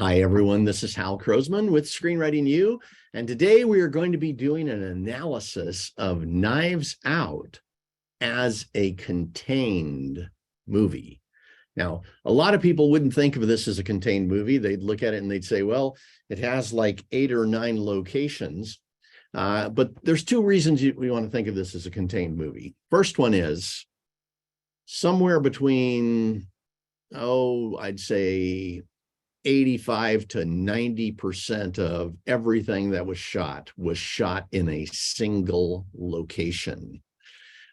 Hi, everyone. This is Hal Krosman with Screenwriting U, and today we are going to be doing an analysis of Knives Out as a contained movie. Now, a lot of people wouldn't think of this as a contained movie. They'd look at it and they'd say, well, it has like 8 or 9 locations. But there's 2 reasons we want to think of this as a contained movie. First one is somewhere between, I'd say 85 to 90% of everything that was shot in a single location.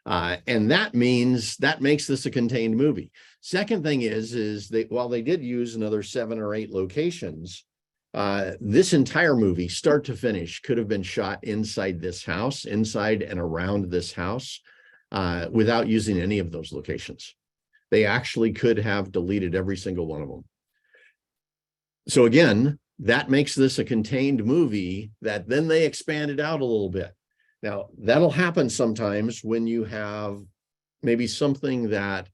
And that makes this a contained movie. Second thing is while they did use another 7 or 8 locations, this entire movie, start to finish, could have been shot inside this house, inside and around this house, without using any of those locations. They actually could have deleted every single one of them. So again, that makes this a contained movie that then they expanded out a little bit. Now, that'll happen sometimes when you have maybe something that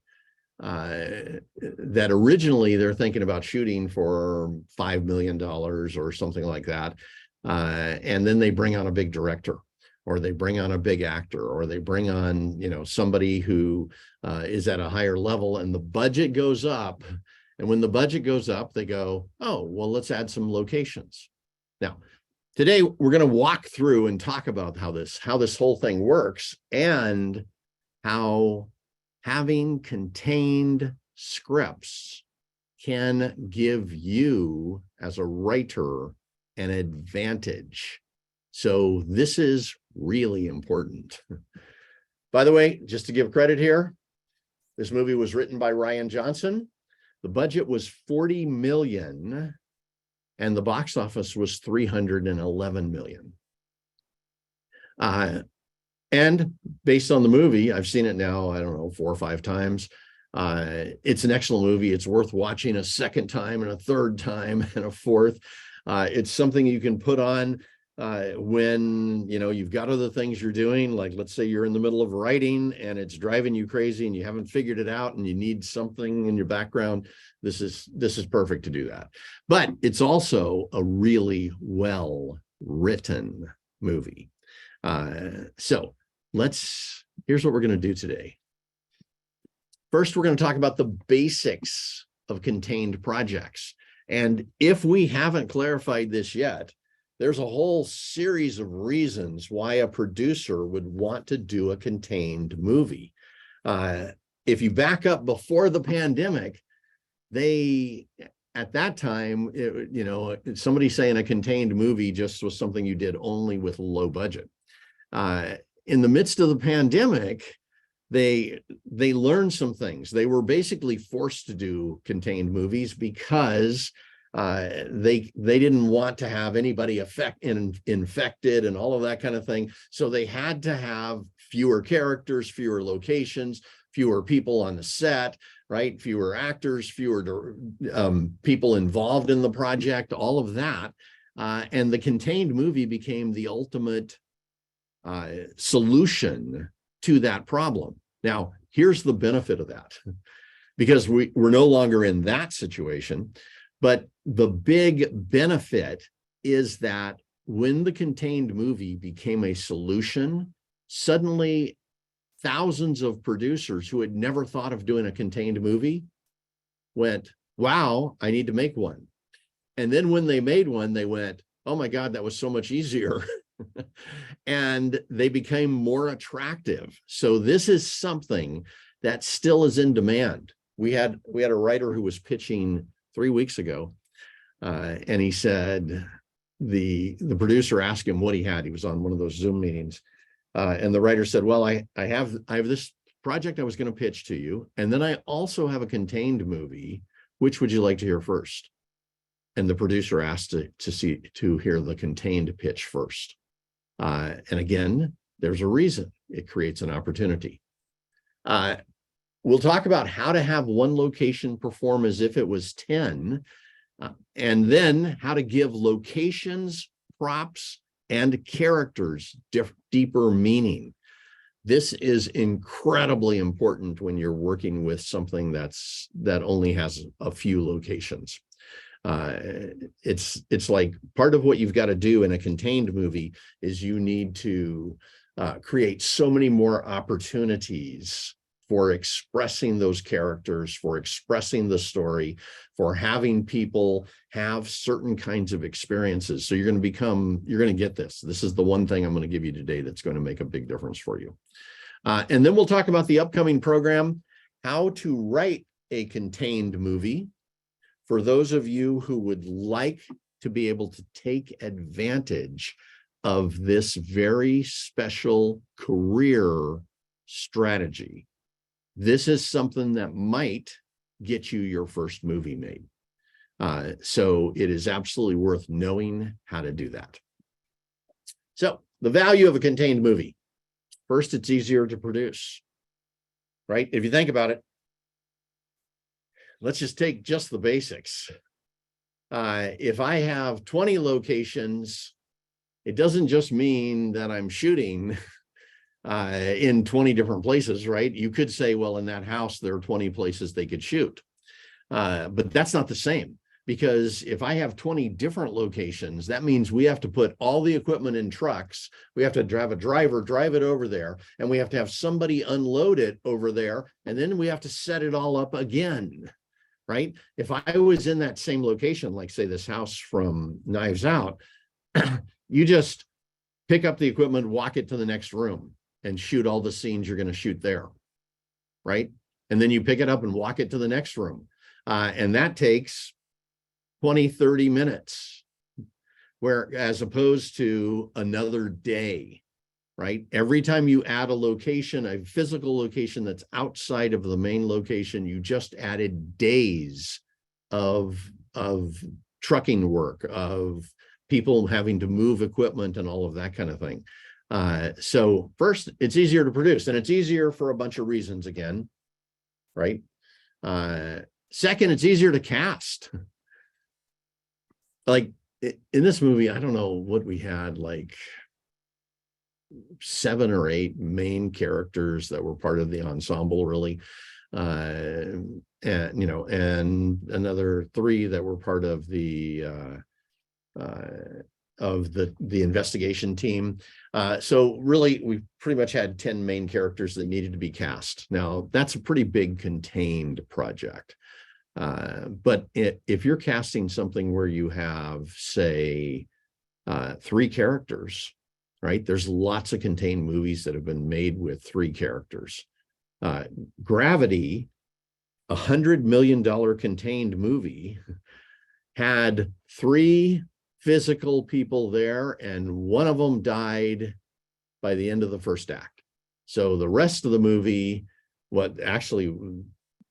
originally they're thinking about shooting for $5 million or something like that. And then they bring on a big director, or they bring on a big actor, or they bring on, somebody who is at a higher level, and the budget goes up. And when the budget goes up, they go, oh, well, let's add some locations. Now, today we're going to walk through and talk about how this whole thing works, and how having contained scripts can give you, as a writer, an advantage. So this is really important. By the way, just to give credit here, this movie was written by Rian Johnson. The budget was $40 million, and the box office was $311 million. And based on the movie, I've seen it now, 4 or 5 times. It's an excellent movie. It's worth watching a second time and a third time and a fourth. It's something you can put on when you've got other things you're doing, like let's say you're in the middle of writing and it's driving you crazy and you haven't figured it out and you need something in your background. This is perfect to do that. But it's also a really well written movie. So here's what we're going to do today. First, we're going to talk about the basics of contained projects. And if we haven't clarified this yet, there's a whole series of reasons why a producer would want to do a contained movie. If you back up before the pandemic, at that time, somebody saying a contained movie just was something you did only with low budget. In the midst of the pandemic, they learned some things. They were basically forced to do contained movies because they didn't want to have anybody infected and all of that kind of thing. So they had to have fewer characters, fewer locations, fewer people on the set, right? Fewer actors, fewer people involved in the project, all of that. And the contained movie became the ultimate solution to that problem. Now, here's the benefit of that, because we're no longer in that situation. But the big benefit is that when the contained movie became a solution, suddenly thousands of producers who had never thought of doing a contained movie went, wow, I need to make one. And then when they made one, they went, oh my God, that was so much easier. And they became more attractive. So this is something that still is in demand. We had a writer who was pitching 3 weeks ago, and he said the producer asked him what he had. He was on one of those Zoom meetings, and the writer said, well, I have this project I was going to pitch to you, and then I also have a contained movie. Which would you like to hear first? And the producer asked to hear the contained pitch first. And again, there's a reason. It creates an opportunity. We'll talk about how to have one location perform as if it was 10, and then how to give locations, props, and characters deeper meaning. This is incredibly important when you're working with something that only has a few locations. Uh, it's like part of what you've got to do in a contained movie is you need to create so many more opportunities for expressing those characters, for expressing the story, for having people have certain kinds of experiences. So you're going to get this. This is the one thing I'm going to give you today that's going to make a big difference for you. And then we'll talk about the upcoming program, how to write a contained movie for those of you who would like to be able to take advantage of this very special career strategy. This is something that might get you your first movie made. So it is absolutely worth knowing how to do that. So the value of a contained movie. First, it's easier to produce, right? If you think about it, let's just take just the basics. If I have 20 locations, it doesn't just mean that I'm shooting in 20 different places, right? You could say, well, in that house, there are 20 places they could shoot. But that's not the same, because if I have 20 different locations, that means we have to put all the equipment in trucks. We have to have a driver drive it over there, and we have to have somebody unload it over there, and then we have to set it all up again, right? If I was in that same location, like say this house from Knives Out, you just pick up the equipment, walk it to the next room, and shoot all the scenes you're going to shoot there, right? And then you pick it up and walk it to the next room. And that takes 20, 30 minutes, where as opposed to another day, right? Every time you add a location, a physical location that's outside of the main location, you just added days of trucking work, of people having to move equipment and all of that kind of thing. So first, it's easier to produce, and it's easier for a bunch of reasons again, right? Second, it's easier to cast. Like in this movie, I don't know what we had, like 7 or 8 main characters that were part of the ensemble, really. And, you know, and another 3 that were part of the investigation team. So really, we pretty much had 10 main characters that needed to be cast. Now, that's a pretty big contained project. But if you're casting something where you have, say, 3 characters, right? There's lots of contained movies that have been made with 3 characters. Gravity, $100 million contained movie, had 3 physical people there, and one of them died by the end of the first act. So the rest of the movie, actually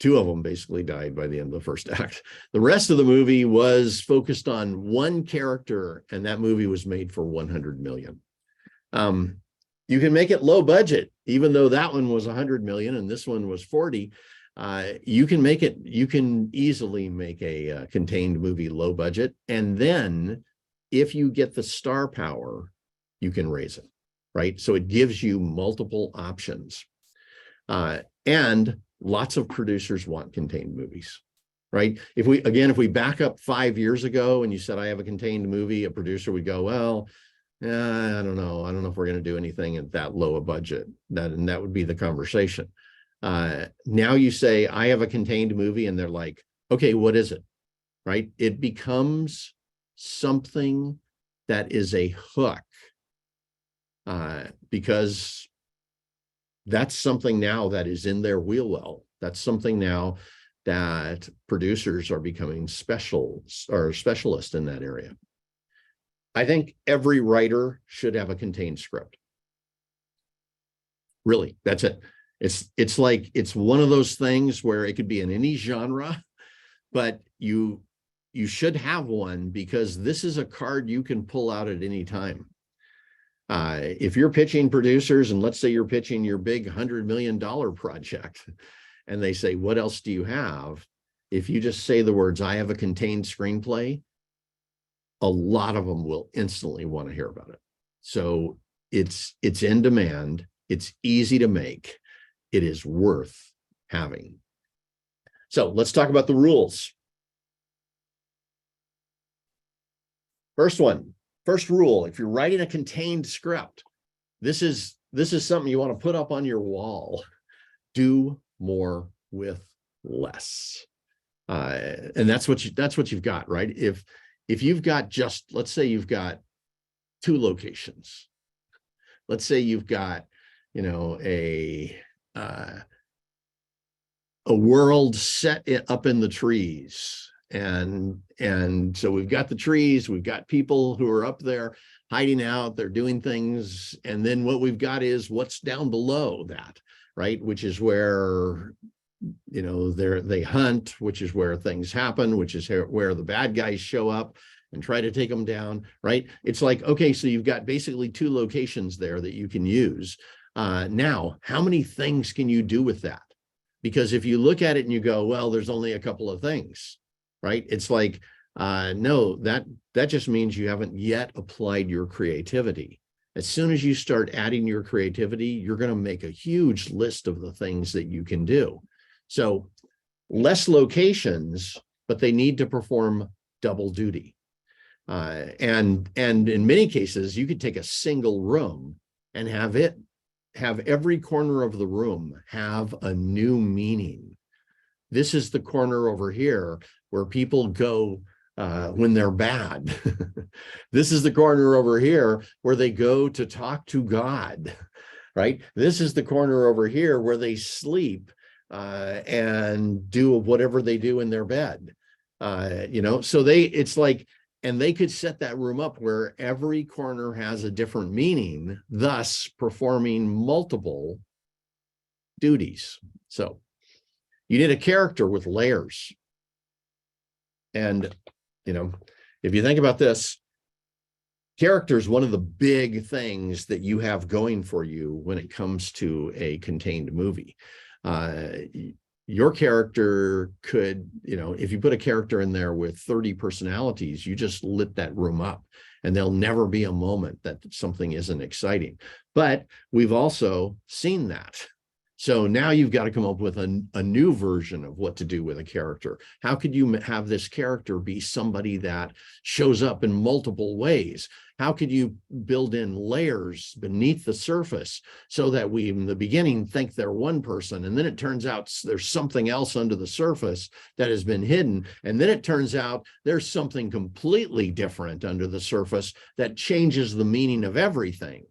2 of them basically died by the end of the first act. The rest of the movie was focused on one character, and that movie was made for $100 million. You can make it low budget, even though that one was $100 million and this one was 40. You can easily make a contained movie low budget, and then if you get the star power, you can raise it, right? So it gives you multiple options. And lots of producers want contained movies, right? If we back up 5 years ago and you said, I have a contained movie, a producer would go, well, I don't know if we're going to do anything at that low a budget. That would be the conversation. Now you say, I have a contained movie, and they're like, okay, what is it, right? It becomes something that is a hook, because that's something now that is in their wheel well. That's something now that producers are becoming specialists in that area. I think every writer should have a contained script. Really, that's it. It's like, it's one of those things where it could be in any genre, but you should have one, because this is a card you can pull out at any time. If you're pitching producers, and let's say you're pitching your big $100 million project, and they say, what else do you have? If you just say the words, I have a contained screenplay, a lot of them will instantly want to hear about it. So it's in demand. It's easy to make. It is worth having. So let's talk about the rules. First one, first rule, if you're writing a contained script, this is something you want to put up on your wall. Do more with less. And that's what you've got, right? If you've got just, let's say you've got 2 locations. Let's say you've got, a world set up in the trees. And so we've got the trees, we've got people who are up there hiding out, they're doing things. And then what we've got is what's down below that, right? Which is where, they hunt, which is where things happen, which is where the bad guys show up and try to take them down, right? It's like, okay, so you've got basically 2 locations there that you can use. Now, how many things can you do with that? Because if you look at it and you go, well, there's only a couple of things, right? It's like, no, that just means you haven't yet applied your creativity. As soon as you start adding your creativity, you're going to make a huge list of the things that you can do. So less locations, but they need to perform double duty. And in many cases, you could take a single room and have every corner of the room have a new meaning. This is the corner over here where people go when they're bad. This is the corner over here where they go to talk to God, right? This is the corner over here where they sleep and do whatever they do in their bed. So it's like, and they could set that room up where every corner has a different meaning, thus performing multiple duties. So you need a character with layers. And, if you think about this, character is one of the big things that you have going for you when it comes to a contained movie. Your character could, if you put a character in there with 30 personalities, you just lit that room up, and there'll never be a moment that something isn't exciting. But we've also seen that. So now you've got to come up with a new version of what to do with a character. How could you have this character be somebody that shows up in multiple ways? How could you build in layers beneath the surface so that we, in the beginning, think they're one person, and then it turns out there's something else under the surface that has been hidden, and then it turns out there's something completely different under the surface that changes the meaning of everything.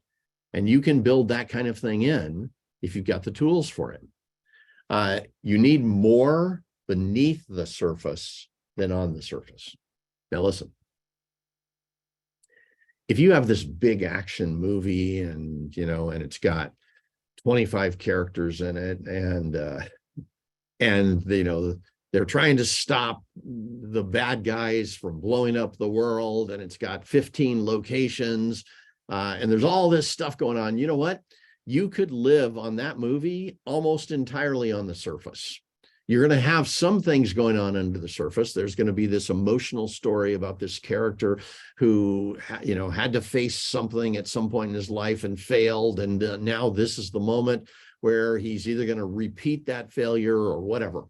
And you can build that kind of thing in if you've got the tools for it. You need more beneath the surface than on the surface. Now listen, if you have this big action movie and, and it's got 25 characters in it, and they're trying to stop the bad guys from blowing up the world, and it's got 15 locations, and there's all this stuff going on, you know what? You could live on that movie almost entirely on the surface. You're going to have some things going on under the surface. There's going to be this emotional story about this character who, had to face something at some point in his life and failed. And now this is the moment where he's either going to repeat that failure or whatever,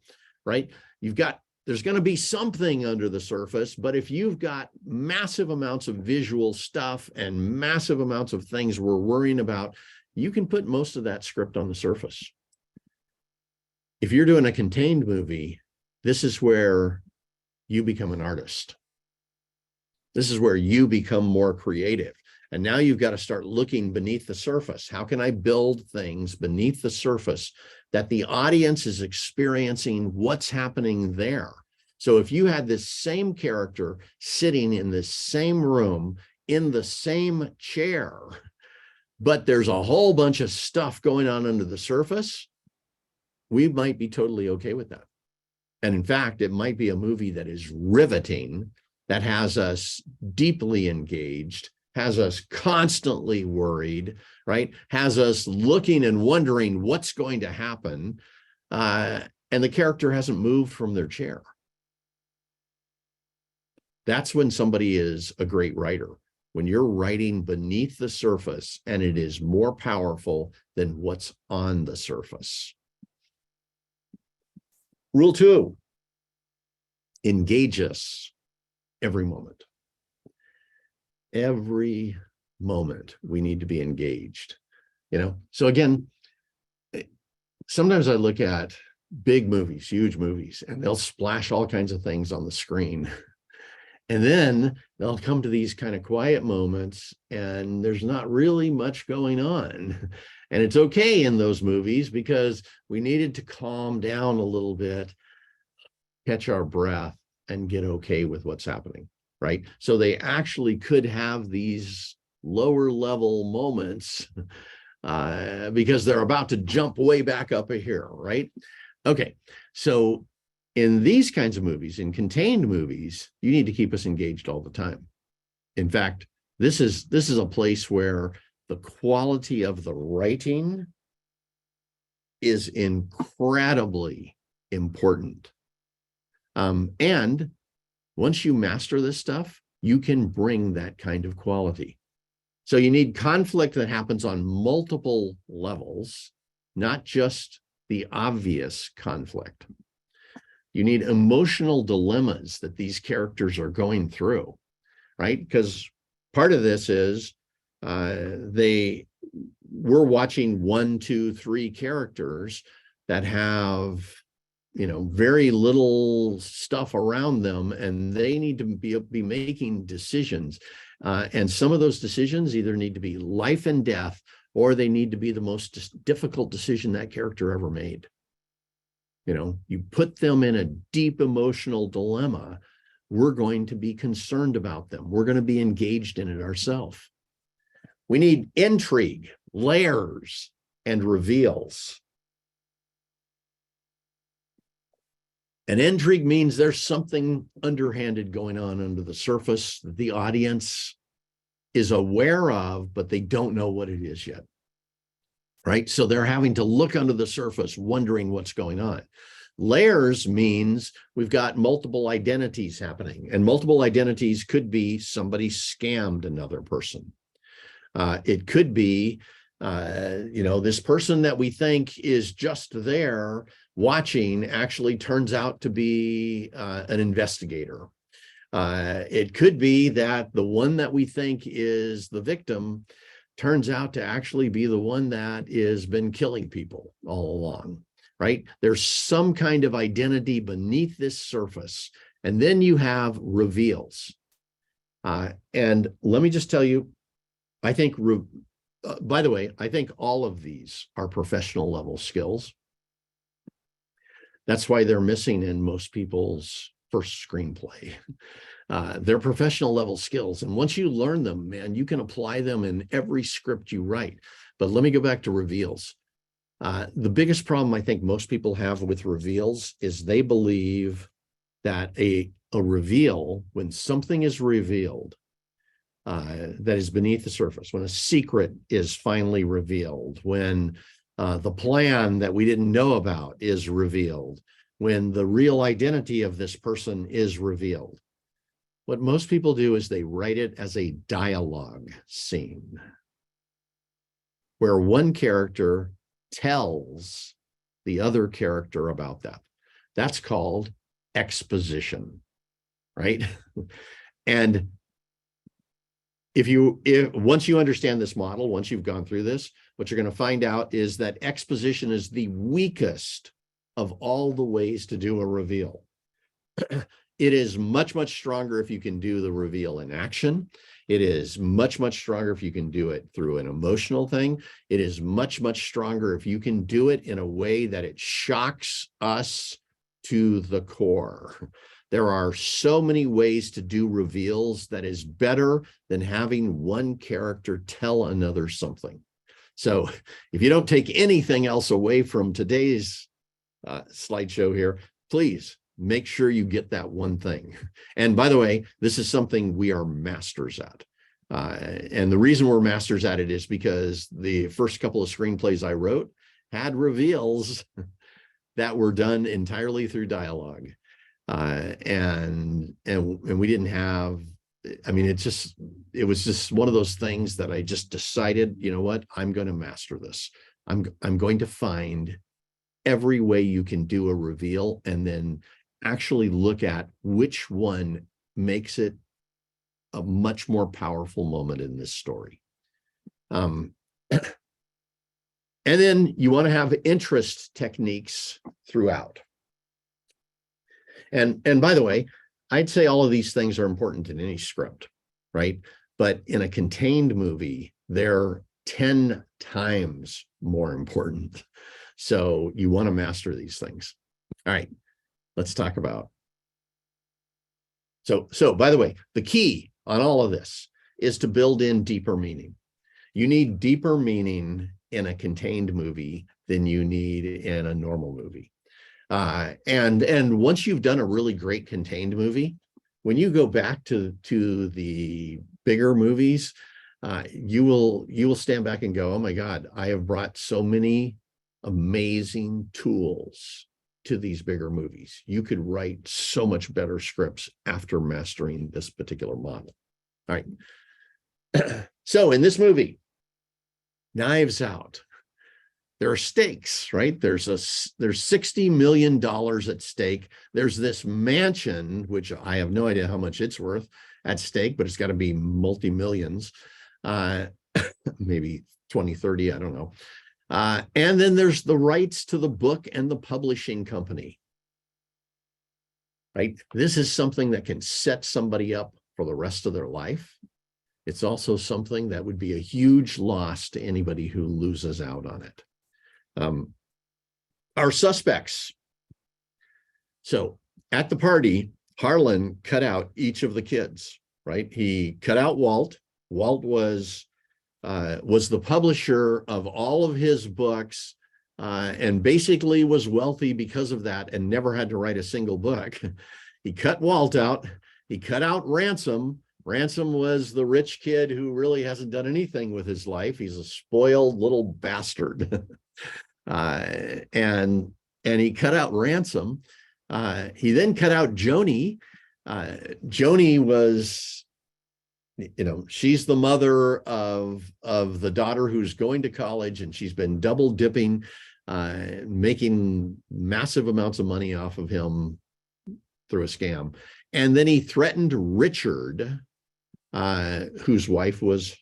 right? There's going to be something under the surface, but if you've got massive amounts of visual stuff and massive amounts of things we're worrying about, you can put most of that script on the surface. If you're doing a contained movie, this is where you become an artist. This is where you become more creative. And now you've got to start looking beneath the surface. How can I build things beneath the surface that the audience is experiencing what's happening there? So if you had this same character sitting in this same room, in the same chair, but there's a whole bunch of stuff going on under the surface, we might be totally okay with that. And in fact, it might be a movie that is riveting, that has us deeply engaged, has us constantly worried, right? Has us looking and wondering what's going to happen. And the character hasn't moved from their chair. That's when somebody is a great writer. When you're writing beneath the surface and it is more powerful than what's on the surface. Rule 2, engage us every moment. every moment we need to be engaged, So again, sometimes I look at big movies, huge movies, and they'll splash all kinds of things on the screen. And then they'll come to these kind of quiet moments and there's not really much going on. And it's okay in those movies because we needed to calm down a little bit, catch our breath, and get okay with what's happening, right? So they actually could have these lower level moments because they're about to jump way back up here, right? Okay, so in these kinds of movies, in contained movies, you need to keep us engaged all the time. In fact, this is a place where the quality of the writing is incredibly important. And once you master this stuff, you can bring that kind of quality. So you need conflict that happens on multiple levels, not just the obvious conflict. You need emotional dilemmas that these characters are going through, right? Because part of this is we're watching 1, 2, 3 characters that have, very little stuff around them, and they need to be making decisions. And some of those decisions either need to be life and death, or they need to be the most difficult decision that character ever made. You put them in a deep emotional dilemma, we're going to be concerned about them. We're going to be engaged in it ourselves. We need intrigue, layers, and reveals. And intrigue means there's something underhanded going on under the surface that the audience is aware of, but they don't know what it is yet. Right? So they're having to look under the surface, wondering what's going on. Layers means we've got multiple identities happening, and multiple identities could be somebody scammed another person. It could be, this person that we think is just there watching actually turns out to be an investigator. It could be that the one that we think is the victim turns out to actually be the one that has been killing people all along, right? There's some kind of identity beneath this surface. And then you have reveals. And let me just tell you, I think, by the way, I think all of these are professional level skills. That's why they're missing in most people's first screenplay. They're professional level skills. And once you learn them, man, you can apply them in every script you write. But let me go back to reveals. The biggest problem I think most people have with reveals is they believe that a reveal, when something is revealed that is beneath the surface, when a secret is finally revealed, when the plan that we didn't know about is revealed, when the real identity of this person is revealed, what most people do is they write it as a dialogue scene where one character tells the other character about that. That's called exposition, right? And once you understand this model, once you've gone through this, what you're going to find out is that exposition is the weakest of all the ways to do a reveal. It is much, much stronger if you can do the reveal in action. It is much, much stronger if you can do it through an emotional thing. It is much, much stronger if you can do it in a way that it shocks us to the core. There are so many ways to do reveals that is better than having one character tell another something. So if you don't take anything else away from today's slideshow here, please make sure you get that one thing. And by the way, this is something we are masters at. And the reason we're masters at it is because the first couple of screenplays I wrote had reveals that were done entirely through dialogue. And we didn't have, I mean, it was just one of those things that I just decided, you know what, I'm going to master this. I'm going to find every way you can do a reveal and then actually look at which one makes it a much more powerful moment in this story. And then you want to have interest techniques throughout. And by the way, I'd say all of these things are important in any script, right? But in a contained movie, they're 10 times more important. So you want to master these things. All right, let's talk about. So by the way, the key on all of this is to build in deeper meaning. You need deeper meaning in a contained movie than you need in a normal movie. And once you've done a really great contained movie, when you go back to the bigger movies, you will stand back and go, oh my God, I have brought so many amazing tools to these bigger movies. You could write so much better scripts after mastering this particular model. All right. So in this movie, Knives Out, there are stakes, right? There's $60 million at stake. There's this mansion, which I have no idea how much it's worth at stake, but it's got to be multi-millions, maybe 20, 30, I don't know. And then there's the rights to the book and the publishing company, right? This is something that can set somebody up for the rest of their life. It's also something that would be a huge loss to anybody who loses out on it. Our suspects. So at the party, Harlan cut out each of the kids, right? He cut out Walt. Walt was the publisher of all of his books, and basically was wealthy because of that and never had to write a single book. He cut Walt out. He cut out Ransom. Ransom was the rich kid who really hasn't done anything with his life. He's a spoiled little bastard. And he cut out Ransom. He then cut out Joni. Joni was, she's the mother of the daughter who's going to college, and she's been double dipping, making massive amounts of money off of him through a scam. And then he threatened Richard, whose wife was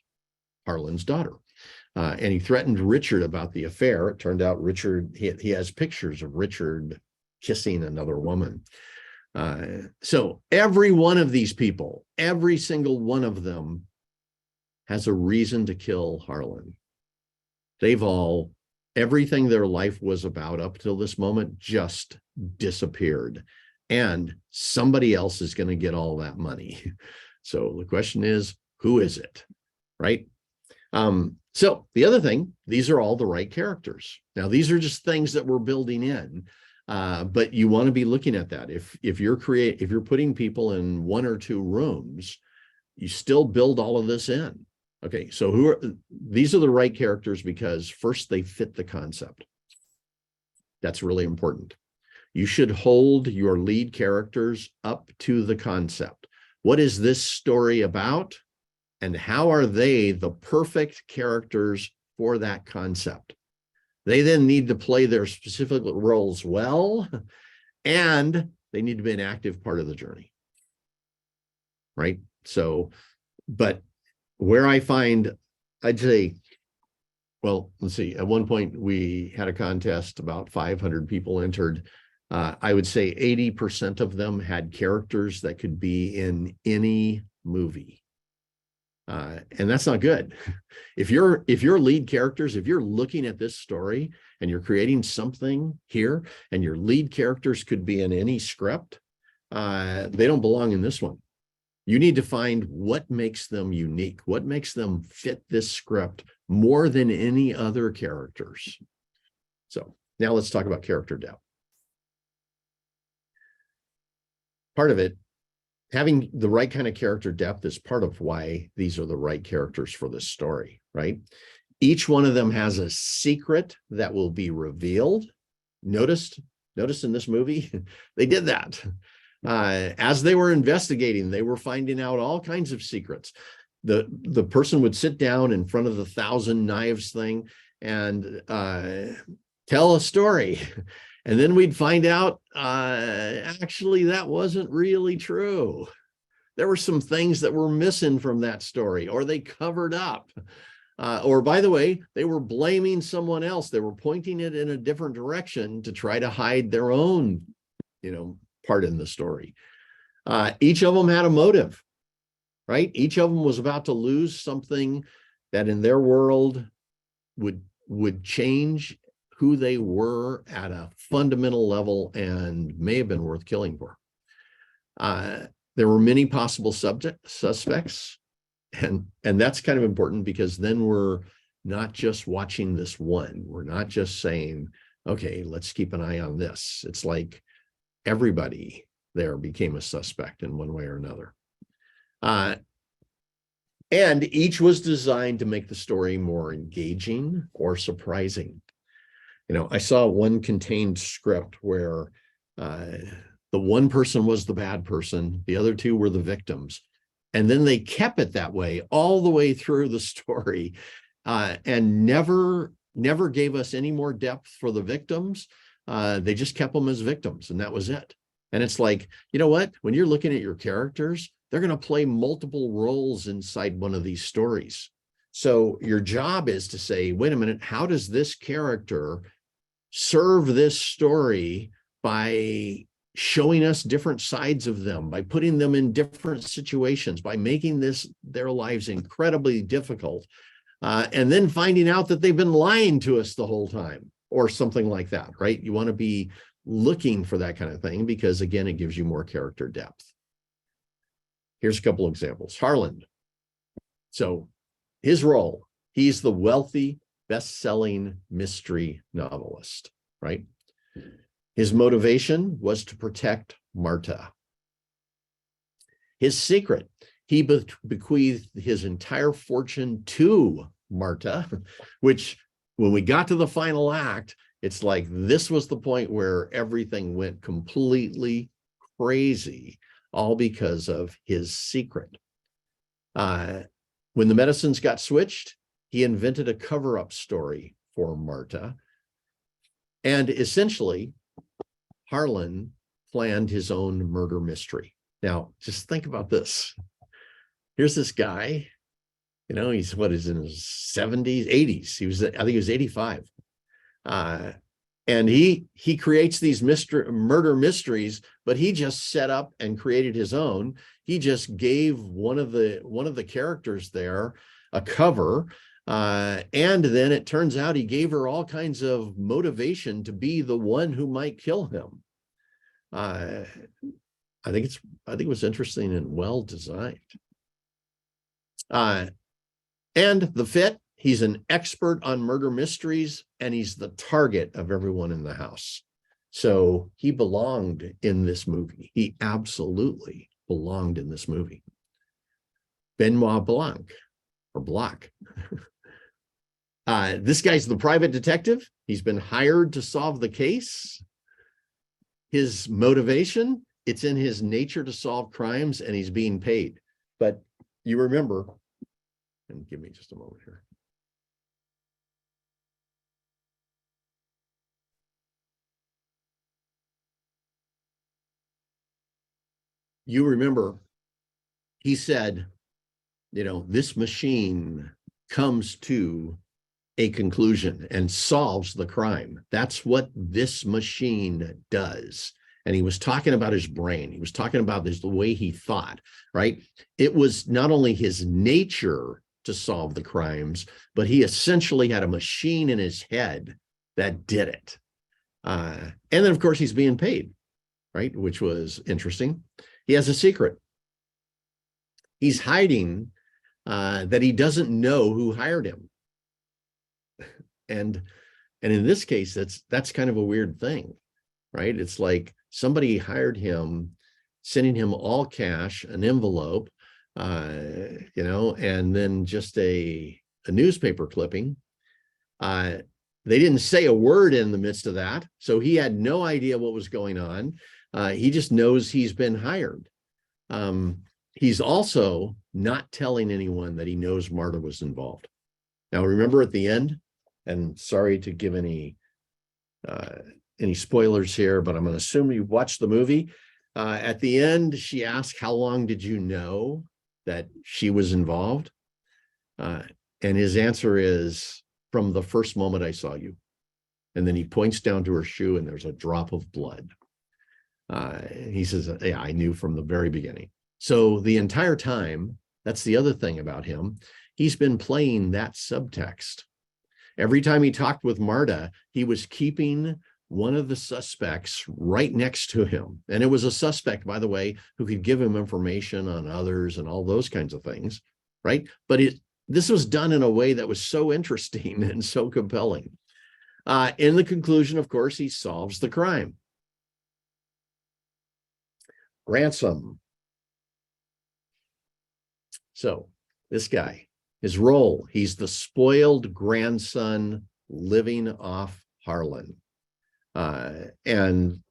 Harlan's daughter. And he threatened Richard about the affair. It turned out Richard, he has pictures of Richard kissing another woman. So every one of these people, every single one of them has a reason to kill Harlan. Everything their life was about up till this moment just disappeared. And somebody else is going to get all that money. So the question is, who is it, right? So the other thing, these are all the right characters. Now, these are just things that we're building in, but you want to be looking at that. If you're putting people in one or two rooms, you still build all of this in. Okay, so these are the right characters because first they fit the concept. That's really important. You should hold your lead characters up to the concept. What is this story about? And how are they the perfect characters for that concept? They then need to play their specific roles well, and they need to be an active part of the journey, right? So, but where I find, I'd say, well, let's see, at one point we had a contest, about 500 people entered. I would say 80% of them had characters that could be in any movie. And that's not good. If your lead characters, if you're looking at this story and you're creating something here and your lead characters could be in any script, they don't belong in this one. You need to find what makes them unique, what makes them fit this script more than any other characters. So now let's talk about character depth. Part of it, having the right kind of character depth is part of why these are the right characters for this story, right? Each one of them has a secret that will be revealed. Notice in this movie, they did that. As they were investigating, they were finding out all kinds of secrets. The person would sit down in front of the 1,000 knives thing and tell a story. And then we'd find out, actually, that wasn't really true. there were some things that were missing from that story, or they covered up. Or by the way, they were blaming someone else. They were pointing it in a different direction to try to hide their own, part in the story. Each of them had a motive, right? Each of them was about to lose something that in their world would change who they were at a fundamental level and may have been worth killing for. There were many possible suspects. And that's kind of important, because then we're not just watching this one. We're not just saying, okay, let's keep an eye on this. It's like everybody there became a suspect in one way or another. And each was designed to make the story more engaging or surprising. I saw one contained script where the one person was the bad person, the other two were the victims. And then they kept it that way all the way through the story, and never gave us any more depth for the victims. They just kept them as victims, and that was it. And it's like, you know what? When you're looking at your characters, they're going to play multiple roles inside one of these stories. So your job is to say, wait a minute, how does this character serve this story by showing us different sides of them, by putting them in different situations, by making their lives incredibly difficult, and then finding out that they've been lying to us the whole time, or something like that, right? You want to be looking for that kind of thing, because again, it gives you more character depth. Here's a couple examples. Harlan. So his role, he's the wealthy, best-selling mystery novelist, right? His motivation was to protect Marta. His secret, he bequeathed his entire fortune to Marta, which when we got to the final act, it's like this was the point where everything went completely crazy, all because of his secret. When the medicines got switched, he invented a cover-up story for Marta. And essentially, Harlan planned his own murder mystery. Now, just think about this. Here's this guy, he's in his 70s, 80s. I think he was 85. And he creates these murder mysteries, but he just set up and created his own. He just gave one of the characters there a cover. And then it turns out he gave her all kinds of motivation to be the one who might kill him. I think it was interesting and well designed. And the fit, he's an expert on murder mysteries, and he's the target of everyone in the house. So he belonged in this movie. He absolutely belonged in this movie. Benoit Blanc, or Block. This guy's the private detective. He's been hired to solve the case. His motivation, it's in his nature to solve crimes, and he's being paid. But you remember, and give me just a moment here. You remember, he said, this machine comes to a conclusion and solves the crime. That's what this machine does. And he was talking about his brain. He was talking about the way he thought, right? It was not only his nature to solve the crimes, but he essentially had a machine in his head that did it. And then, of course, he's being paid, right? Which was interesting. He has a secret. He's hiding that he doesn't know who hired him. And in this case, that's kind of a weird thing, right? It's like somebody hired him, sending him all cash, an envelope, and then just a newspaper clipping. They didn't say a word in the midst of that, so he had no idea what was going on. He just knows he's been hired. He's also not telling anyone that he knows Marta was involved. Now, remember at the end, and sorry to give any spoilers here, but I'm going to assume you watched the movie. At the end, she asked, how long did you know that she was involved? And his answer is, from the first moment I saw you. And then he points down to her shoe and there's a drop of blood. He says, yeah, I knew from the very beginning. So the entire time, that's the other thing about him, he's been playing that subtext. Every time he talked with Marta, he was keeping one of the suspects right next to him. And it was a suspect, by the way, who could give him information on others and all those kinds of things, right? But this was done in a way that was so interesting and so compelling. In the conclusion, of course, he solves the crime. Ransom. So this guy, his role, he's the spoiled grandson living off Harlan. And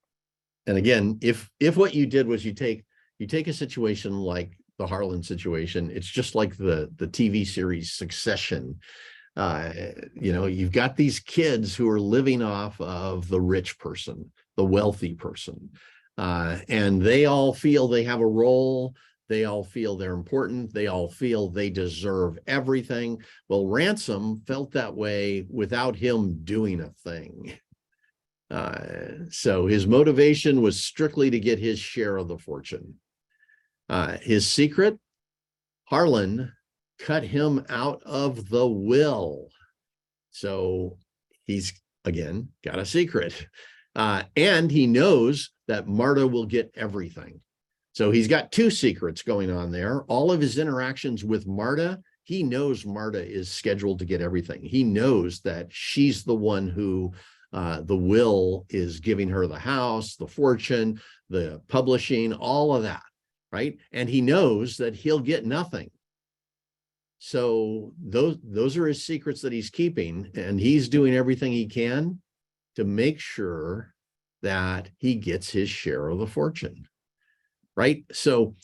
again, if what you did was you take a situation like the Harlan situation, it's just like the TV series Succession. You've got these kids who are living off of the rich person, the wealthy person, and they all feel they have a role. They all feel they're important. They all feel they deserve everything. Well, Ransom felt that way without him doing a thing. So his motivation was strictly to get his share of the fortune. His secret, Harlan cut him out of the will. So he's, again, got a secret. And he knows that Marta will get everything. So he's got two secrets going on there. All of his interactions with Marta, he knows Marta is scheduled to get everything. He knows that she's the one who the will is giving her the house, the fortune, the publishing, all of that, right? And he knows that he'll get nothing. So those are his secrets that he's keeping, and he's doing everything he can to make sure that he gets his share of the fortune, right? So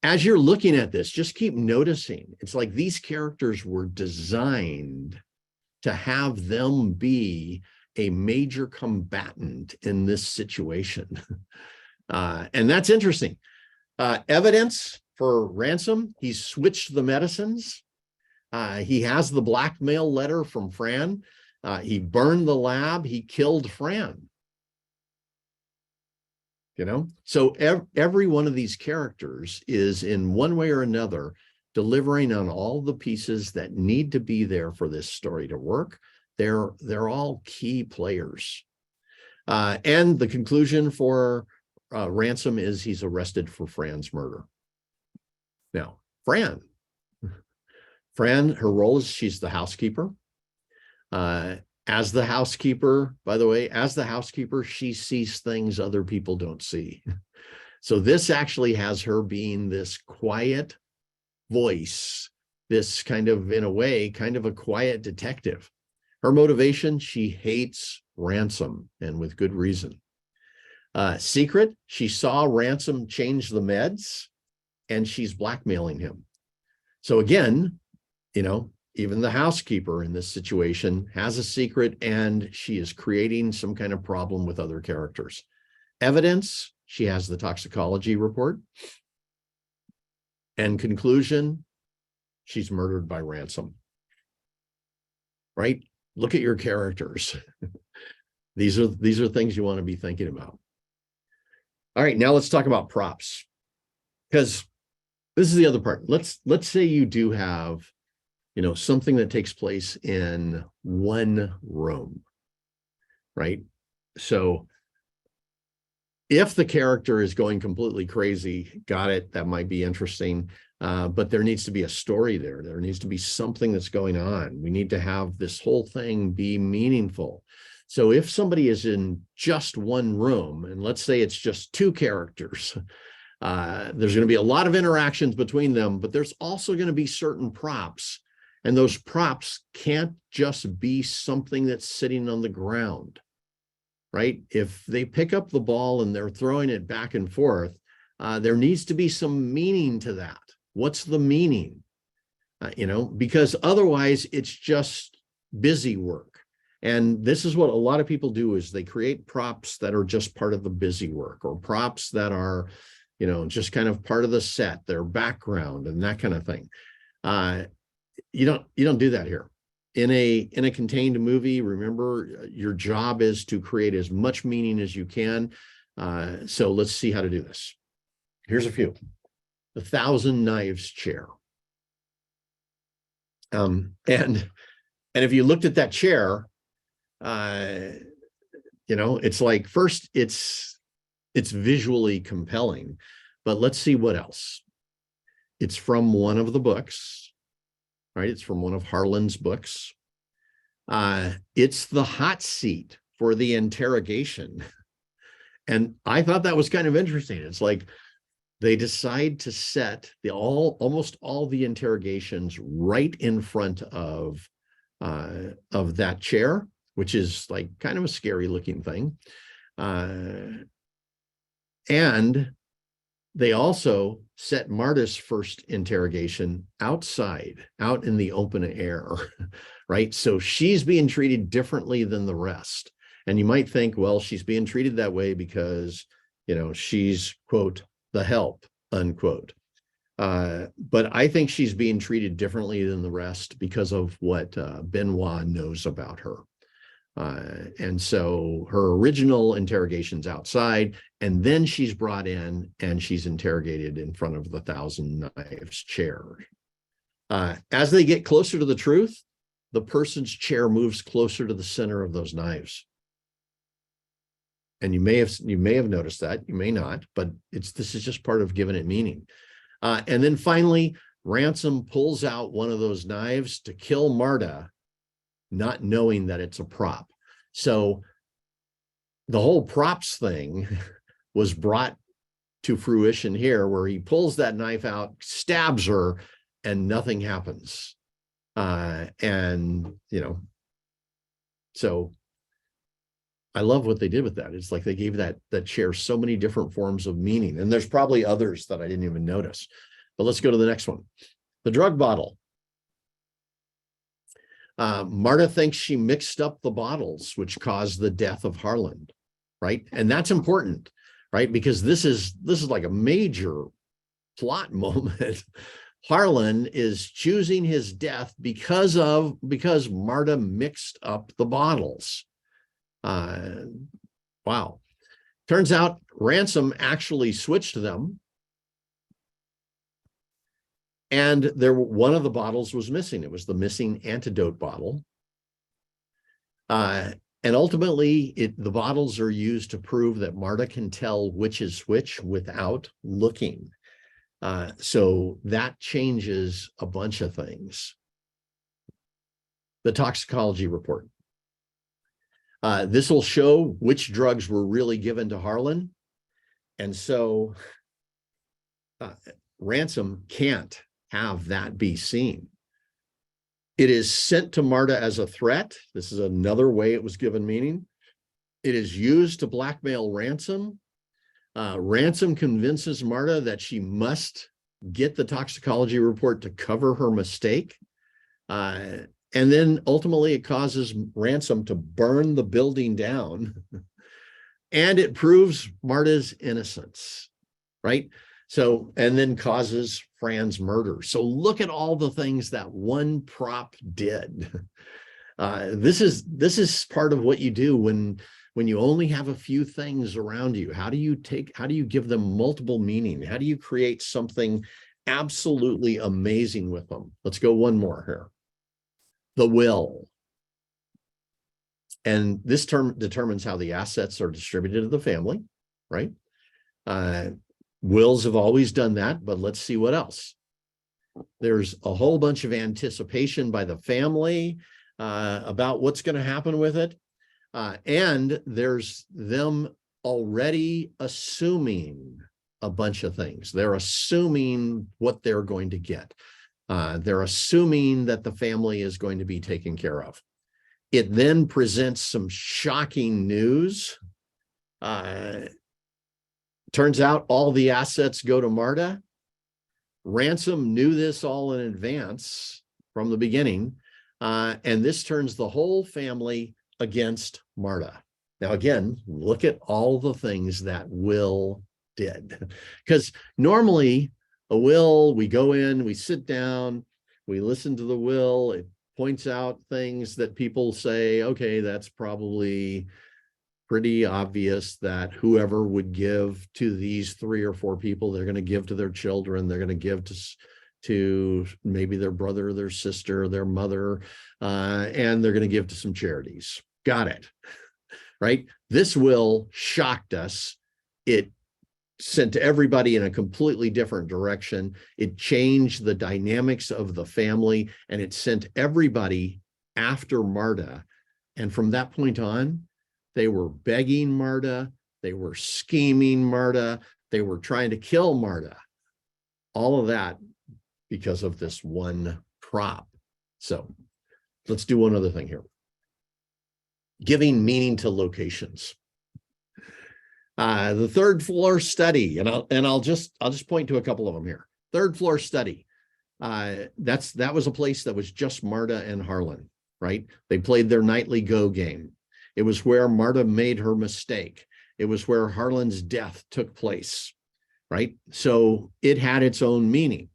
as you're looking at this, just keep noticing. It's like these characters were designed to have them be a major combatant in this situation. And that's interesting. Evidence for Ransom, he's switched the medicines. He has the blackmail letter from Fran. He burned the lab. He killed Fran. So every one of these characters is in one way or another delivering on all the pieces that need to be there for this story to work. They're all key players. And the conclusion for Ransom is he's arrested for Fran's murder. Now, Fran, her role is she's the housekeeper. As the housekeeper, by the way, she sees things other people don't see. So this actually has her being this quiet voice, this kind of, in a way, kind of a quiet detective. Her motivation, she hates Ransom, and with good reason. Secret, she saw Ransom change the meds, and she's blackmailing him. So again, even the housekeeper in this situation has a secret, and she is creating some kind of problem with other characters. Evidence, she has the toxicology report. And conclusion, she's murdered by Ransom. Right? Look at your characters. These are things you want to be thinking about. All right, now let's talk about props, because this is the other part. Let's say you do have something that takes place in one room, right? So if the character is going completely crazy, got it, that might be interesting. But there needs to be a story there. There needs to be something that's going on. We need to have this whole thing be meaningful. So if somebody is in just one room, and let's say it's just two characters, there's going to be a lot of interactions between them, but there's also going to be certain props. And those props can't just be something that's sitting on the ground, right? If they pick up the ball and they're throwing it back and forth, there needs to be some meaning to that. What's the meaning? Because otherwise it's just busy work. And this is what a lot of people do, is they create props that are just part of the busy work, or props that are, just kind of part of the set, their background and that kind of thing. You don't do that here. In a contained movie, remember, your job is to create as much meaning as you can. So let's see how to do this. Here's a few. The Thousand Knives chair. And if you looked at that chair, it's like, first it's visually compelling, but let's see what else. It's from one of the books, right? It's from one of Harlan's books. It's the hot seat for the interrogation. And I thought that was kind of interesting. It's like they decide to set almost all the interrogations right in front of that chair, which is like kind of a scary looking thing. And they also set Marta's first interrogation outside, out in the open air, right? So she's being treated differently than the rest. And you might think, well, she's being treated that way because, she's, quote, the help, unquote. But I think she's being treated differently than the rest because of what Benoit knows about her. And so her original interrogation's outside, and then she's brought in and she's interrogated in front of the Thousand Knives chair. As they get closer to the truth, the person's chair moves closer to the center of those knives. And you may have noticed that, you may not, but this is just part of giving it meaning. And then finally, Ransom pulls out one of those knives to kill Marta, not knowing that it's a prop. So the whole props thing was brought to fruition here, where he pulls that knife out, stabs her, and nothing happens. So I love what they did with that. It's like they gave that chair so many different forms of meaning. And there's probably others that I didn't even notice. But let's go to the next one. The drug bottle. Marta thinks she mixed up the bottles, which caused the death of Harlan, right? And that's important, right? Because this is like a major plot moment. Harlan is choosing his death because Marta mixed up the bottles. Wow. Turns out Ransom actually switched them. And one of the bottles was missing. It was the missing antidote bottle. And ultimately, the bottles are used to prove that Marta can tell which is which without looking. So that changes a bunch of things. The toxicology report. This will show which drugs were really given to Harlan. And so Ransom can't have that be seen. It is sent to Marta as a threat. This is another way it was given meaning. It is used to blackmail Ransom. Ransom convinces Marta that she must get the toxicology report to cover her mistake. And then ultimately it causes Ransom to burn the building down. And it proves Marta's innocence, right? So, and then causes Fran's murder. So look at all the things that one prop did. This is part of what you do when you only have a few things around you. How do you give them multiple meaning? How do you create something absolutely amazing with them? Let's go one more here. The will. And this term determines how the assets are distributed to the family, right? Wills have always done that, but let's see what else. There's a whole bunch of anticipation by the family about what's going to happen with it. And there's them already assuming a bunch of things. They're assuming what they're going to get. They're assuming that the family is going to be taken care of. It then presents some shocking news. Turns out all the assets go to Marta. Ransom knew this all in advance from the beginning. And this turns the whole family against Marta. Now, again, look at all the things that Will did. Because normally a will, we go in, we sit down, we listen to the will, it points out things that people say, okay, that's probably pretty obvious that whoever would give to these 3 or 4 people, they're going to give to their children, they're going to give to maybe their brother, their sister, their mother, and they're going to give to some charities. Got it, right? This will shocked us. It sent everybody in a completely different direction. It changed the dynamics of the family, and it sent everybody after Marta. And from that point on, they were begging Marta, they were scheming Marta, they were trying to kill Marta. All of that because of this one prop. So let's do one other thing here. Giving meaning to locations. The third floor study, and I'll just point to a couple of them here. Third floor study. That was a place that was just Marta and Harlan, right? They played their nightly Go game. It was where Marta made her mistake. It was where Harlan's death took place, right? So it had its own meaning.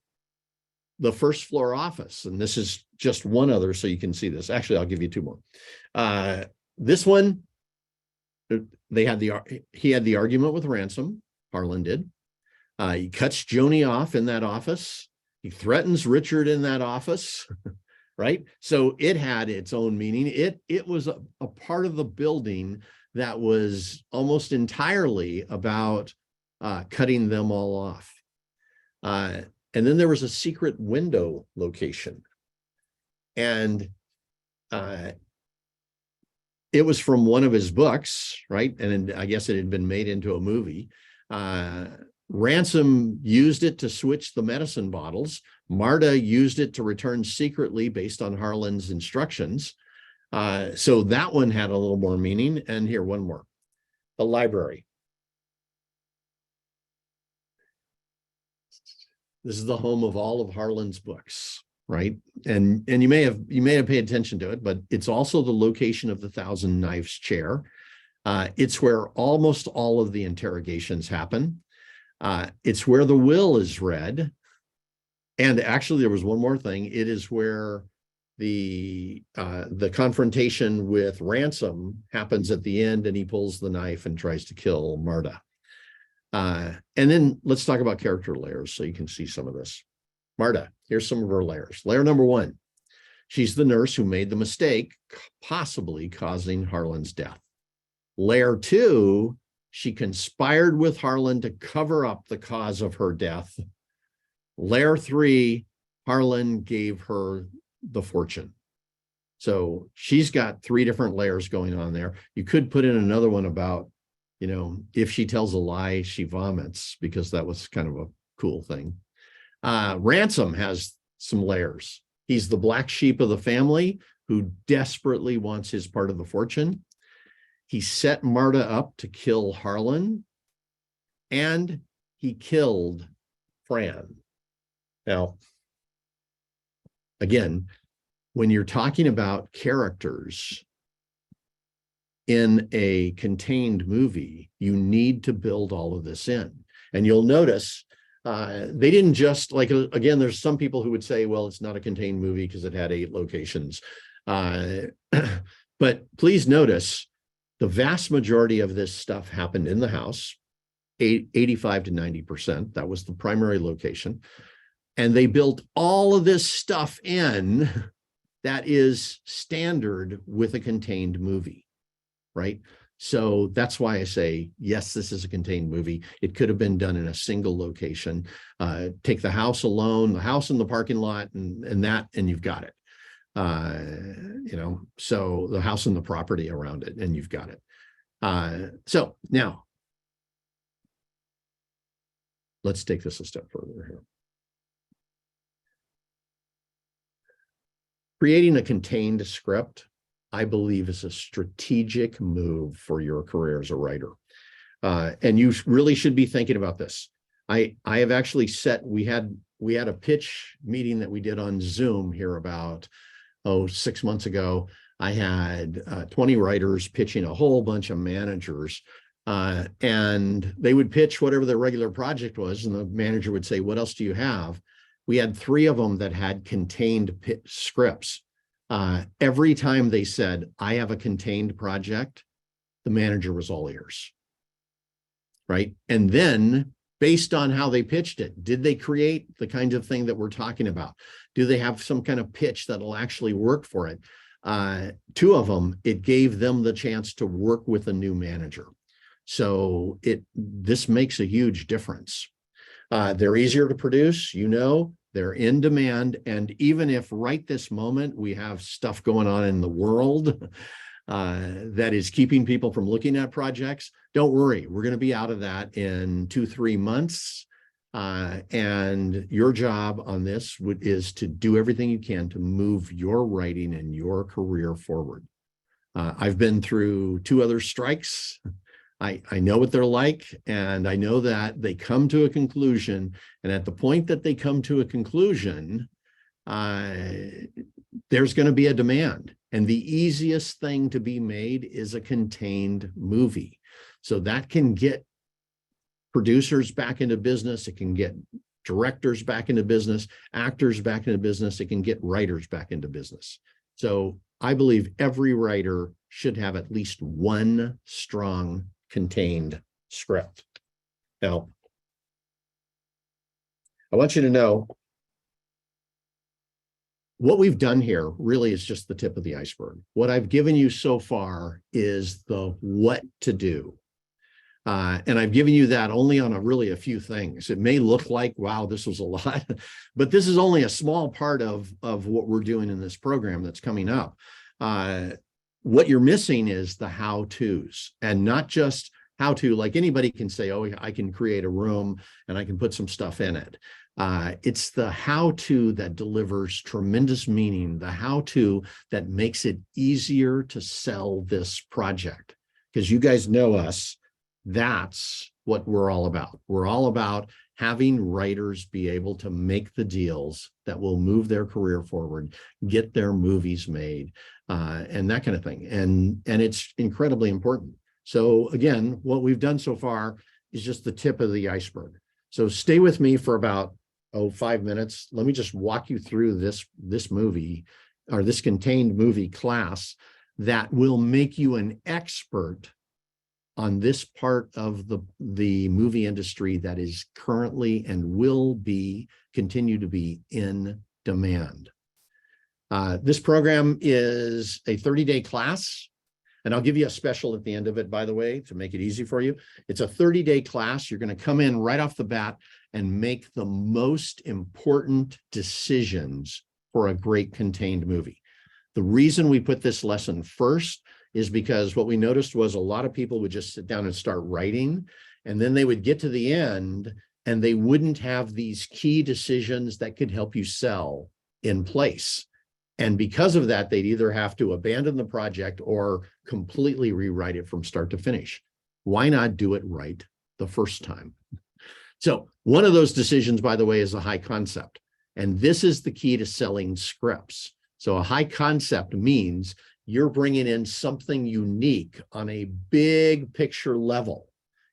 The first floor office, and this is just one other so you can see this. Actually, I'll give you 2 more. This one, he had the argument with Ransom, Harlan did. He cuts Joni off in that office. He threatens Richard in that office, right? So it had its own meaning. It was a part of the building that was almost entirely about cutting them all off. And then there was a secret window location. And it was from one of his books, right? And I guess it had been made into a movie. Ransom used it to switch the medicine bottles. Marta used it to return secretly based on Harlan's instructions. So that one had a little more meaning. And here, one more. The library. This is the home of all of Harlan's books, right? And you may have paid attention to it, but it's also the location of the Thousand Knives chair. It's where almost all of the interrogations happen. It's where the will is read. And actually, there was one more thing. It is where the confrontation with Ransom happens at the end, and he pulls the knife and tries to kill Marta. And then let's talk about character layers so you can see some of this. Marta, here's some of her layers. Layer number 1, she's the nurse who made the mistake, possibly causing Harlan's death. Layer 2, she conspired with Harlan to cover up the cause of her death. Layer 3, Harlan gave her the fortune. So she's got 3 different layers going on there. You could put in another one about, if she tells a lie, she vomits, because that was kind of a cool thing. Ransom has some layers. He's the black sheep of the family who desperately wants his part of the fortune. He set Marta up to kill Harlan, and he killed Fran. Now, again, when you're talking about characters in a contained movie, you need to build all of this in. And you'll notice they didn't just, again, there's some people who would say, well, it's not a contained movie because it had 8 locations. But please notice the vast majority of this stuff happened in the house, 85 to 90%. That was the primary location. And they built all of this stuff in that is standard with a contained movie, right? So that's why I say, yes, this is a contained movie. It could have been done in a single location. Take the house alone, the house in the parking lot, and you've got it. So the house and the property around it, and you've got it. So now let's take this a step further here. Creating a contained script, I believe, is a strategic move for your career as a writer. And you really should be thinking about this. I have actually we had a pitch meeting that we did on Zoom here about 6 months ago. I had 20 writers pitching a whole bunch of managers, and they would pitch whatever their regular project was, and the manager would say, "What else do you have?" We had 3 of them that had contained scripts. Every time they said, "I have a contained project," the manager was all ears, right? And then based on how they pitched it, did they create the kind of thing that we're talking about? Do they have some kind of pitch that'll actually work for it? 2 of them, it gave them the chance to work with a new manager. So this makes a huge difference. They're easier to produce, they're in demand. And even if right this moment we have stuff going on in the world that is keeping people from looking at projects, don't worry, we're going to be out of that in 2-3 months. And your job on this is to do everything you can to move your writing and your career forward. I've been through 2 other strikes. I know what they're like, and I know that they come to a conclusion. And at the point that they come to a conclusion, there's going to be a demand. And the easiest thing to be made is a contained movie. So that can get producers back into business. It can get directors back into business, actors back into business. It can get writers back into business. So I believe every writer should have at least one strong contained script. Now, I want you to know what we've done here really is just the tip of the iceberg. What I've given you so far is the what to do. And I've given you that only on really a few things. It may look like, wow, this was a lot, but this is only a small part of what we're doing in this program that's coming up. What you're missing is the how-tos, and not just how to, like anybody can say, oh, I can create a room and I can put some stuff in it. It's the how-to that delivers tremendous meaning, the how-to that makes it easier to sell this project. Because you guys know us, that's what we're all about. We're all about having writers be able to make the deals that will move their career forward, get their movies made, and that kind of thing. And it's incredibly important. So again, what we've done so far is just the tip of the iceberg. So stay with me for about 5 minutes. Let me just walk you through this movie, or this contained movie class, that will make you an expert on this part of the movie industry that is currently and will continue to be in demand. This program is a 30-day class, and I'll give you a special at the end of it, by the way, to make it easy for you. It's a 30-day class. You're going to come in right off the bat and make the most important decisions for a great contained movie. The reason we put this lesson first is because what we noticed was a lot of people would just sit down and start writing, and then they would get to the end and they wouldn't have these key decisions that could help you sell in place. And because of that, they'd either have to abandon the project or completely rewrite it from start to finish. Why not do it right the first time? So one of those decisions, by the way, is a high concept. And this is the key to selling scripts. So a high concept means you're bringing in something unique on a big picture level.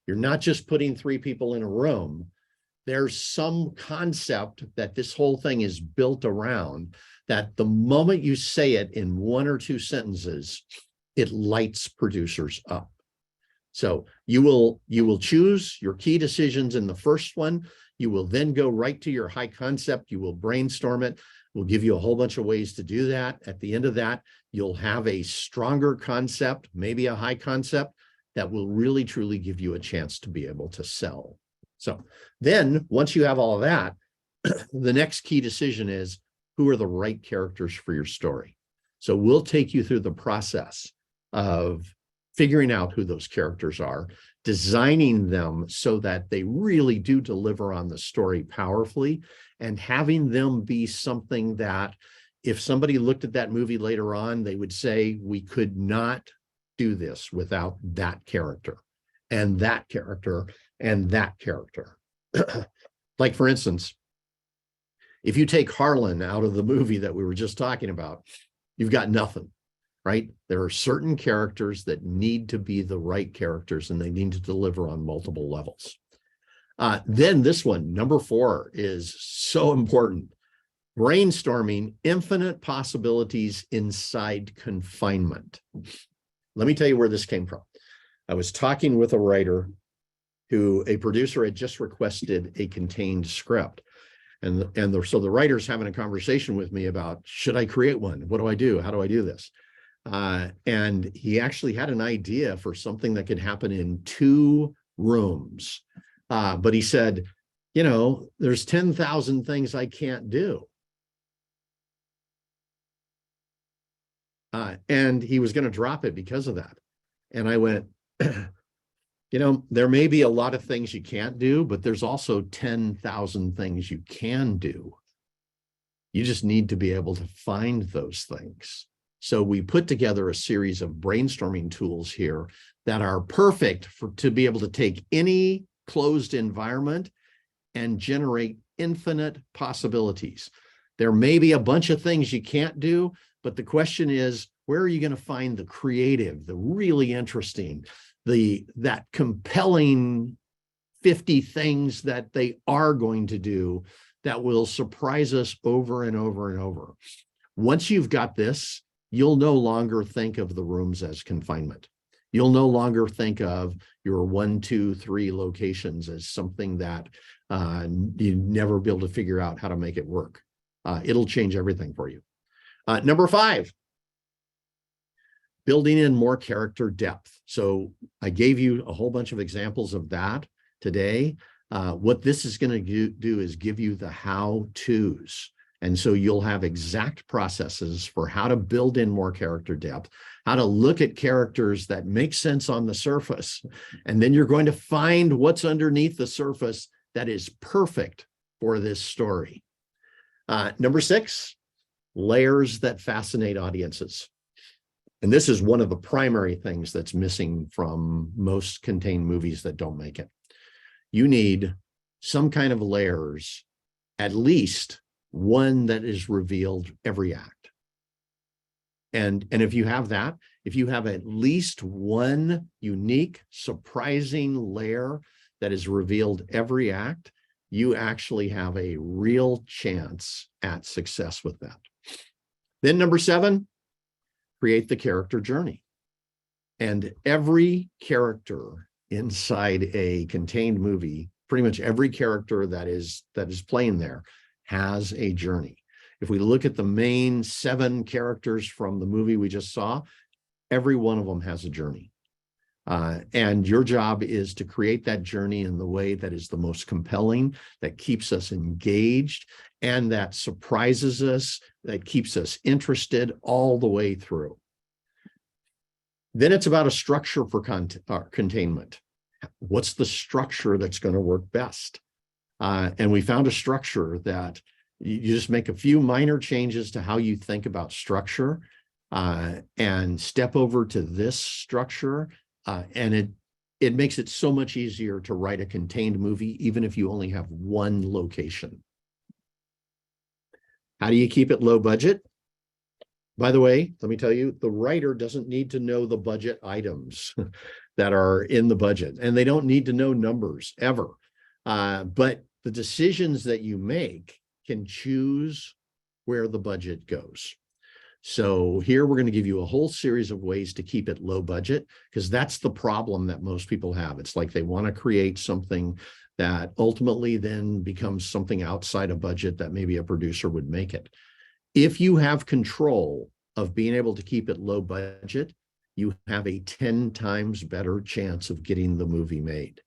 You're not just putting 3 people in a room. There's some concept that this whole thing is built around, that the moment you say it in 1 or 2 sentences, it lights producers up. So you will choose your key decisions in the first one. You will then go right to your high concept. You will brainstorm it. We'll give you a whole bunch of ways to do that. At the end of that, you'll have a stronger concept, maybe a high concept, that will really, truly give you a chance to be able to sell. So then once you have all of that, the next key decision is, who are the right characters for your story? So we'll take you through the process of figuring out who those characters are, designing them so that they really do deliver on the story powerfully, and having them be something that if somebody looked at that movie later on, they would say, we could not do this without that character and that character and that character. Like, for instance, if you take Harlan out of the movie that we were just talking about, you've got nothing. right? There are certain characters that need to be the right characters, and they need to deliver on multiple levels. Then this one, number 4, is so important. Brainstorming infinite possibilities inside confinement. Let me tell you where this came from. I was talking with a writer who a producer had just requested a contained script. So the writer's having a conversation with me about, should I create one? What do I do? How do I do this? And he actually had an idea for something that could happen in 2 rooms. But he said, there's 10,000 things I can't do. And he was going to drop it because of that. And I went, there may be a lot of things you can't do, but there's also 10,000 things you can do. You just need to be able to find those things. So we put together a series of brainstorming tools here that are perfect to be able to take any closed environment and generate infinite possibilities. There may be a bunch of things you can't do, but the question is, where are you going to find the creative, the really interesting, that compelling 50 things that they are going to do that will surprise us over and over and over? Once you've got this, you'll no longer think of the rooms as confinement. You'll no longer think of your 1, 2, 3 locations as something that you'd never be able to figure out how to make it work. It'll change everything for you. Number 5, building in more character depth. So I gave you a whole bunch of examples of that today. What this is going to do is give you the how-tos. And so you'll have exact processes for how to build in more character depth, how to look at characters that make sense on the surface. And then you're going to find what's underneath the surface that is perfect for this story. Number 6, layers that fascinate audiences. And this is one of the primary things that's missing from most contained movies that don't make it. You need some kind of layers, at least one that is revealed every act. And if you have that, if you have at least one unique, surprising layer that is revealed every act, you actually have a real chance at success with that. Then number 7, create the character journey. And every character inside a contained movie, pretty much every character that is playing there has a journey. If we look at the main 7 characters from the movie we just saw, every one of them has a journey. And your job is to create that journey in the way that is the most compelling, that keeps us engaged, and that surprises us, that keeps us interested all the way through. Then it's about a structure for containment. What's the structure that's going to work best? And we found a structure that you just make a few minor changes to how you think about structure and step over to this structure. And it makes it so much easier to write a contained movie, even if you only have one location. How do you keep it low budget? By the way, let me tell you, the writer doesn't need to know the budget items that are in the budget, and they don't need to know numbers ever. But the decisions that you make can choose where the budget goes. So here we're going to give you a whole series of ways to keep it low budget, because that's the problem that most people have. It's like they want to create something that ultimately then becomes something outside a budget that maybe a producer would make it. If you have control of being able to keep it low budget, you have a 10 times better chance of getting the movie made.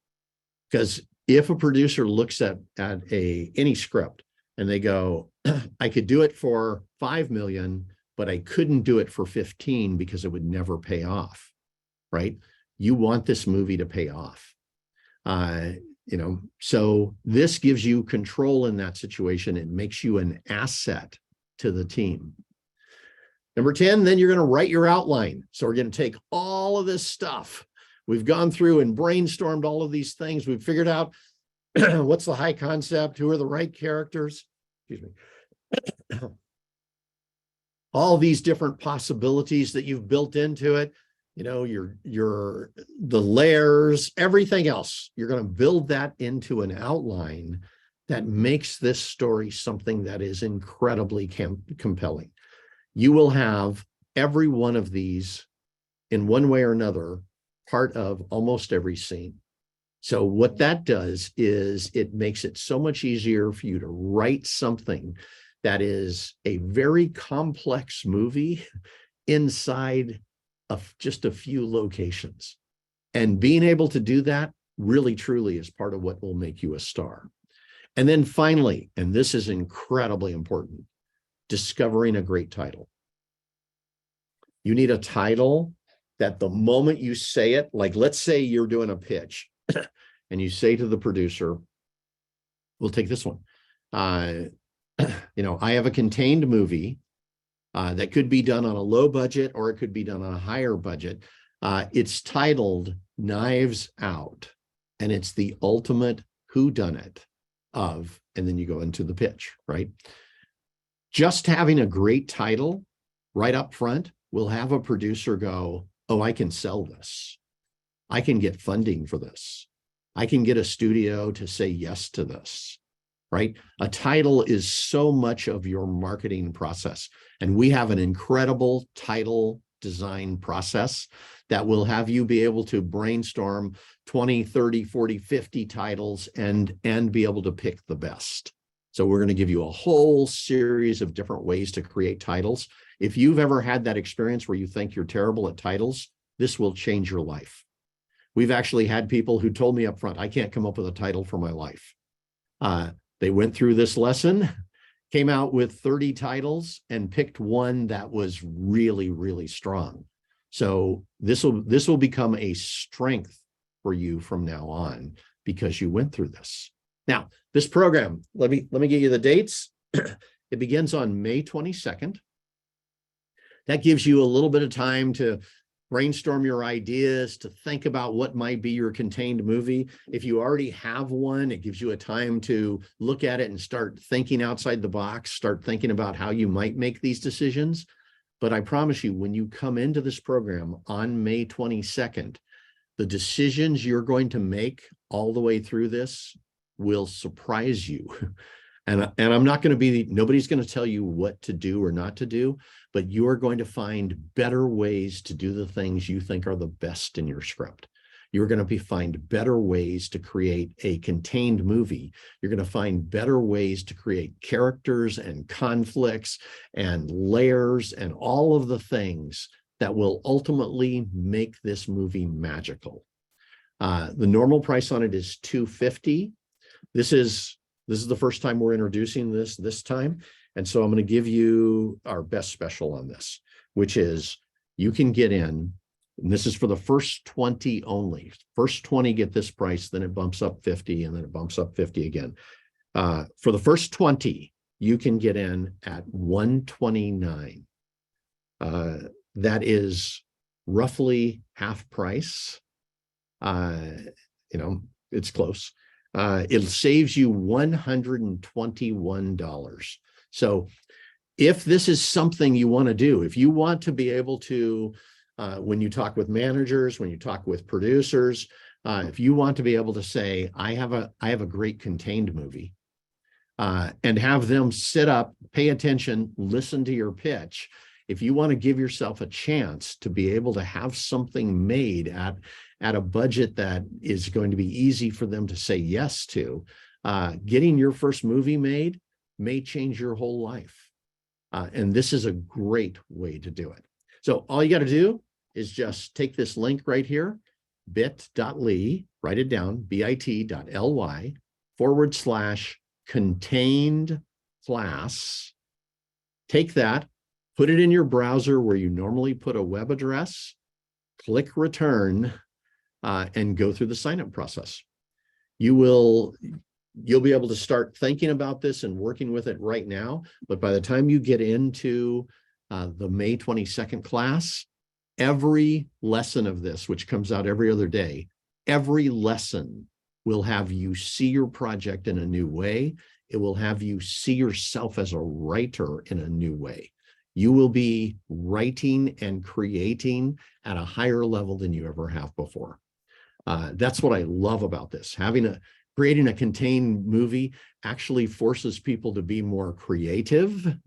Because if a producer looks at any script and they go, I could do it for 5 million, but I couldn't do it for 15 because it would never pay off, right? You want this movie to pay off. So this gives you control in that situation. It makes you an asset to the team. Number 10, then you're going to write your outline. So we're going to take all of this stuff. We've gone through and brainstormed all of these things. We've figured out what's the high concept, who are the right characters. Excuse me. all these different possibilities that you've built into it, the layers, everything else. You're going to build that into an outline that makes this story something that is incredibly compelling. You will have every one of these in one way or another part of almost every scene. So what that does is it makes it so much easier for you to write something that is a very complex movie inside of just a few locations. And being able to do that really, truly is part of what will make you a star. And then finally, and this is incredibly important, discovering a great title. You need a title that the moment you say it, like let's say you're doing a pitch and you say to the producer, we'll take this one. I have a contained movie that could be done on a low budget or it could be done on a higher budget. It's titled Knives Out, and it's the ultimate whodunit of, and then you go into the pitch, right? Just having a great title right up front will have a producer go, oh, I can sell this. I can get funding for this. I can get a studio to say yes to this, right? A title is so much of your marketing process. And we have an incredible title design process that will have you be able to brainstorm 20, 30, 40, 50 titles and be able to pick the best. So we're going to give you a whole series of different ways to create titles. If you've ever had that experience where you think you're terrible at titles, this will change your life. We've actually had people who told me up front, I can't come up with a title for my life. They went through this lesson, came out with 30 titles and picked one that was really, really strong. So this will become a strength for you from now on because you went through this. Now, this program, let me get you the dates. It begins on May 22nd. That gives you a little bit of time to brainstorm your ideas, to think about what might be your contained movie. If you already have one, it gives you a time to look at it and start thinking outside the box, start thinking about how you might make these decisions. But I promise you, when you come into this program on May 22nd, the decisions you're going to make all the way through this will surprise you. And I'm not going to be, nobody's going to tell you what to do or not to do, but you are going to find better ways to do the things you think are the best in your script. You're going to find better ways to create a contained movie. You're going to find better ways to create characters and conflicts and layers and all of the things that will ultimately make this movie magical. The normal price on it is $250. This is the first time we're introducing this time. And so I'm going to give you our best special on this, which is you can get in, and this is for the first 20 only. First 20 get this price, then it bumps up 50, and then it bumps up 50 again. For the first 20, you can get in at $129. That is roughly half price. It's close. It saves you $121. So if this is something you want to do, if you want to be able to, when you talk with managers, when you talk with producers, if you want to be able to say, I have a great contained movie, and have them sit up, pay attention, listen to your pitch. If you want to give yourself a chance to be able to have something made at a budget that is going to be easy for them to say yes to, getting your first movie made may change your whole life. And this is a great way to do it. So all you got to do is just take this link right here, bit.ly, write it down, bit.ly/contained class. Take that, put it in your browser where you normally put a web address, click return, and go through the sign-up process. You'll be able to start thinking about this and working with it right now. But by the time you get into the May 22nd class, every lesson of this, which comes out every other day, every lesson will have you see your project in a new way. It will have you see yourself as a writer in a new way. You will be writing and creating at a higher level than you ever have before. That's what I love about this. Creating a contained movie actually forces people to be more creative.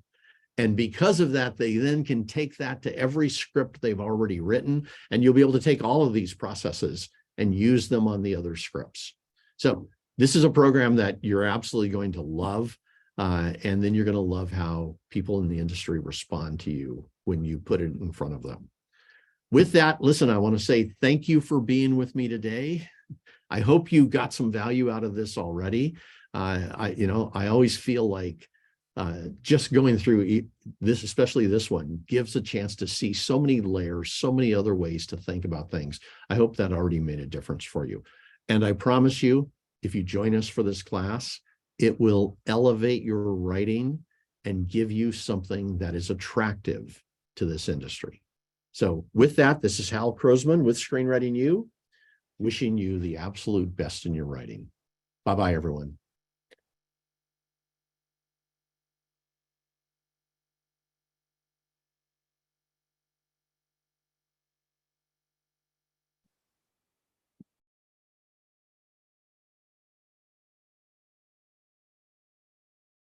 And because of that, they then can take that to every script they've already written, and you'll be able to take all of these processes and use them on the other scripts. So this is a program that you're absolutely going to love. And then you're going to love how people in the industry respond to you when you put it in front of them. With that, listen, I want to say thank you for being with me today. I hope you got some value out of this already. I always feel like just going through this, especially this one, gives a chance to see so many layers, so many other ways to think about things. I hope that already made a difference for you. And I promise you, if you join us for this class, it will elevate your writing and give you something that is attractive to this industry. So with that, this is Hal Krosman with Screenwriting U, wishing you the absolute best in your writing. Bye-bye, everyone.